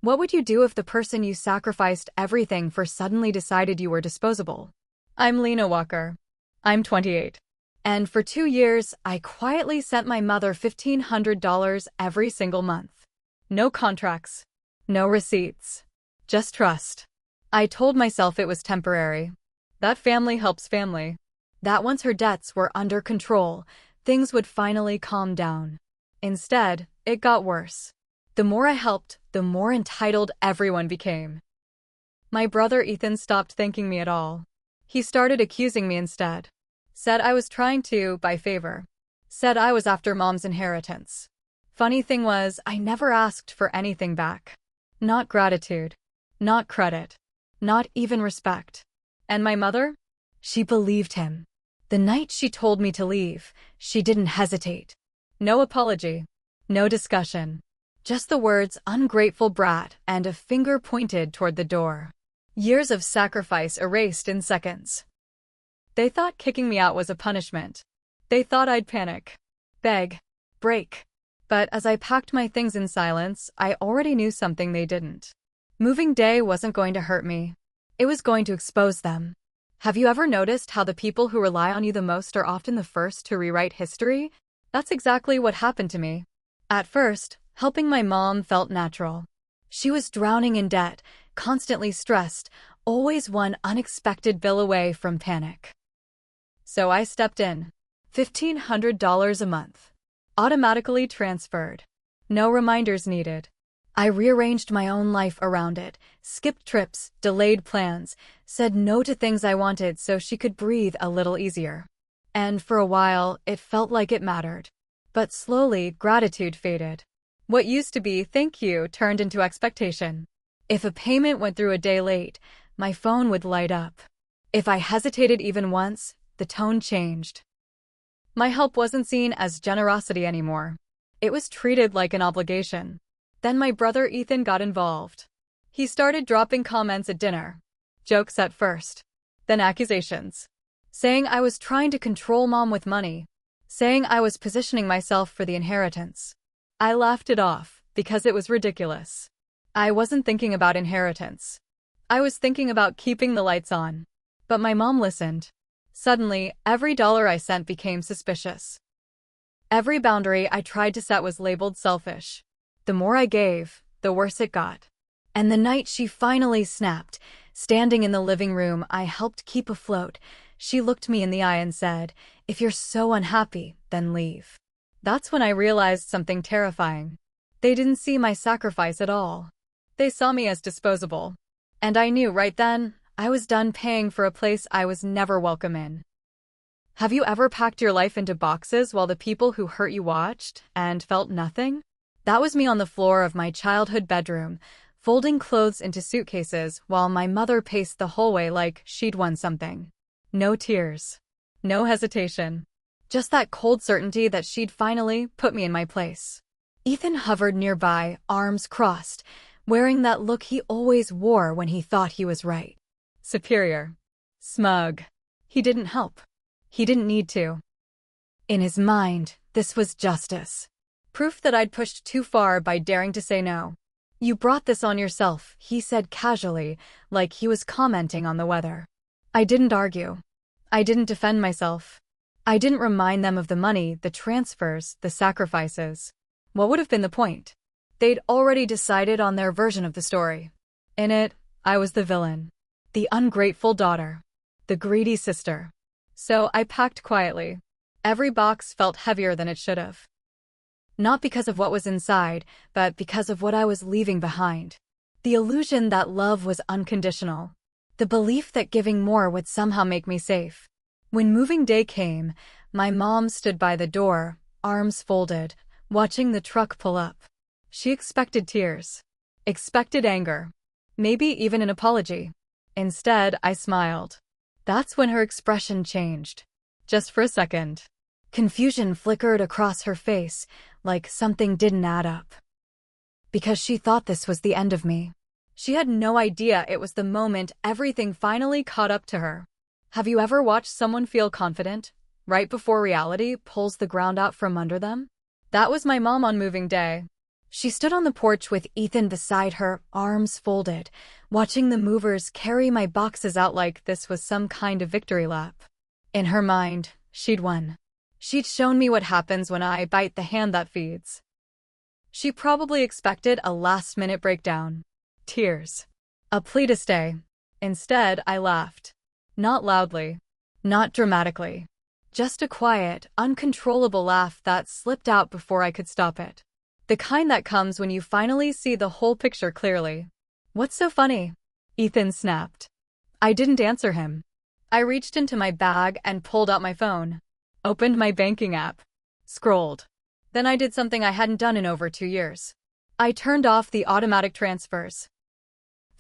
What would you do if the person you sacrificed everything for suddenly decided you were disposable? I'm Lena Walker. I'm 28. And for 2 years, I quietly sent my mother $1,500 every single month. No contracts. No receipts. Just trust. I told myself it was temporary. That family helps family. That once her debts were under control, things would finally calm down. Instead, it got worse. The more I helped, the more entitled everyone became. My brother Ethan stopped thanking me at all. He started accusing me instead. Said I was trying to buy favor. Said I was after mom's inheritance. Funny thing was, I never asked for anything back. Not gratitude. Not credit. Not even respect. And my mother? She believed him. The night she told me to leave, she didn't hesitate. No apology. No discussion. Just the words ungrateful brat and a finger pointed toward the door. Years of sacrifice erased in seconds. They thought kicking me out was a punishment. They thought I'd panic, beg, break. But as I packed my things in silence, I already knew something they didn't. Moving day wasn't going to hurt me. It was going to expose them. Have you ever noticed how the people who rely on you the most are often the first to rewrite history? That's exactly what happened to me. At first, helping my mom felt natural. She was drowning in debt, constantly stressed, always one unexpected bill away from panic. So I stepped in. $1,500 a month. Automatically transferred. No reminders needed. I rearranged my own life around it, skipped trips, delayed plans, said no to things I wanted so she could breathe a little easier. And for a while, it felt like it mattered. But slowly, gratitude faded. What used to be thank you turned into expectation. If a payment went through a day late, my phone would light up. If I hesitated even once, the tone changed. My help wasn't seen as generosity anymore. It was treated like an obligation. Then my brother Ethan got involved. He started dropping comments at dinner. Jokes at first. Then accusations. Saying I was trying to control mom with money. Saying I was positioning myself for the inheritance. I laughed it off, because it was ridiculous. I wasn't thinking about inheritance. I was thinking about keeping the lights on. But my mom listened. Suddenly, every dollar I sent became suspicious. Every boundary I tried to set was labeled selfish. The more I gave, the worse it got. And the night she finally snapped, standing in the living room I helped keep afloat, she looked me in the eye and said, "If you're so unhappy, then leave." That's when I realized something terrifying. They didn't see my sacrifice at all. They saw me as disposable. And I knew right then, I was done paying for a place I was never welcome in. Have you ever packed your life into boxes while the people who hurt you watched and felt nothing? That was me on the floor of my childhood bedroom, folding clothes into suitcases while my mother paced the hallway like she'd won something. No tears. No hesitation. Just that cold certainty that she'd finally put me in my place. Ethan hovered nearby, arms crossed, wearing that look he always wore when he thought he was right. Superior. Smug. He didn't help. He didn't need to. In his mind, this was justice. Proof that I'd pushed too far by daring to say no. "You brought this on yourself," he said casually, like he was commenting on the weather. I didn't argue. I didn't defend myself. I didn't remind them of the money, the transfers, the sacrifices. What would have been the point? They'd already decided on their version of the story. In it, I was the villain. The ungrateful daughter. The greedy sister. So I packed quietly. Every box felt heavier than it should have. Not because of what was inside, but because of what I was leaving behind. The illusion that love was unconditional. The belief that giving more would somehow make me safe. When moving day came, my mom stood by the door, arms folded, watching the truck pull up. She expected tears. Expected anger. Maybe even an apology. Instead, I smiled. That's when her expression changed. Just for a second. Confusion flickered across her face, like something didn't add up. Because she thought this was the end of me. She had no idea it was the moment everything finally caught up to her. Have you ever watched someone feel confident, right before reality pulls the ground out from under them? That was my mom on moving day. She stood on the porch with Ethan beside her, arms folded, watching the movers carry my boxes out like this was some kind of victory lap. In her mind, she'd won. She'd shown me what happens when I bite the hand that feeds. She probably expected a last-minute breakdown. Tears. A plea to stay. Instead, I laughed. Not loudly. Not dramatically. Just a quiet, uncontrollable laugh that slipped out before I could stop it. The kind that comes when you finally see the whole picture clearly. What's so funny? Ethan snapped. I didn't answer him. I reached into my bag and pulled out my phone. Opened my banking app. Scrolled. Then I did something I hadn't done in over 2 years. I turned off the automatic transfers.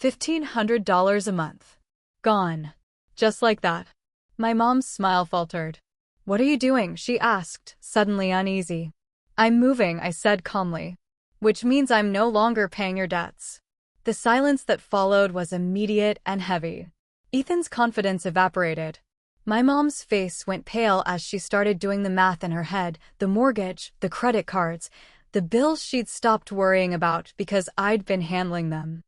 $1,500 a month. Gone. Just like that. My mom's smile faltered. What are you doing? She asked, suddenly uneasy. I'm moving, I said calmly. Which means I'm no longer paying your debts. The silence that followed was immediate and heavy. Ethan's confidence evaporated. My mom's face went pale as she started doing the math in her head, the mortgage, the credit cards, the bills she'd stopped worrying about because I'd been handling them.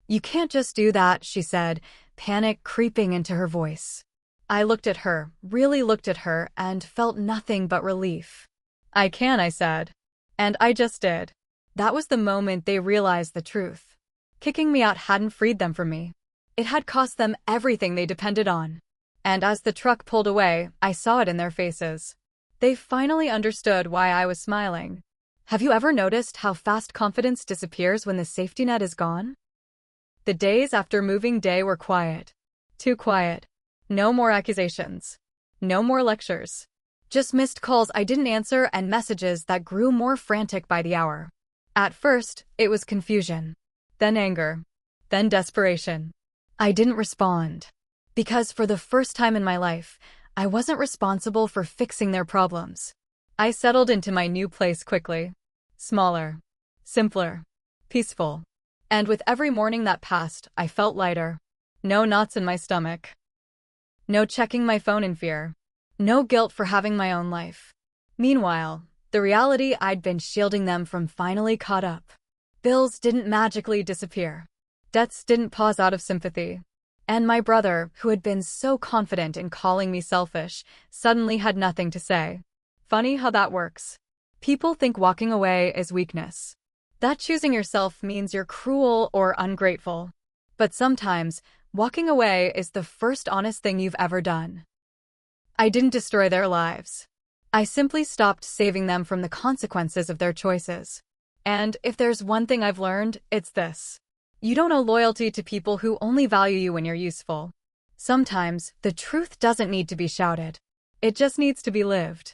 You can't just do that, she said, panic creeping into her voice. I looked at her, really looked at her, and felt nothing but relief. I can, I said. And I just did. That was the moment they realized the truth. Kicking me out hadn't freed them from me. It had cost them everything they depended on. And as the truck pulled away, I saw it in their faces. They finally understood why I was smiling. Have you ever noticed how fast confidence disappears when the safety net is gone? The days after moving day were quiet. Too quiet. No more accusations. No more lectures. Just missed calls I didn't answer and messages that grew more frantic by the hour. At first, it was confusion. Then anger. Then desperation. I didn't respond. Because for the first time in my life, I wasn't responsible for fixing their problems. I settled into my new place quickly. Smaller. Simpler. Peaceful. And with every morning that passed, I felt lighter. No knots in my stomach. No checking my phone in fear. No guilt for having my own life. Meanwhile, the reality I'd been shielding them from finally caught up. Bills didn't magically disappear. Debts didn't pause out of sympathy. And my brother, who had been so confident in calling me selfish, suddenly had nothing to say. Funny how that works. People think walking away is weakness. That choosing yourself means you're cruel or ungrateful. But sometimes, walking away is the first honest thing you've ever done. I didn't destroy their lives. I simply stopped saving them from the consequences of their choices. And if there's one thing I've learned, it's this. You don't owe loyalty to people who only value you when you're useful. Sometimes, the truth doesn't need to be shouted. It just needs to be lived.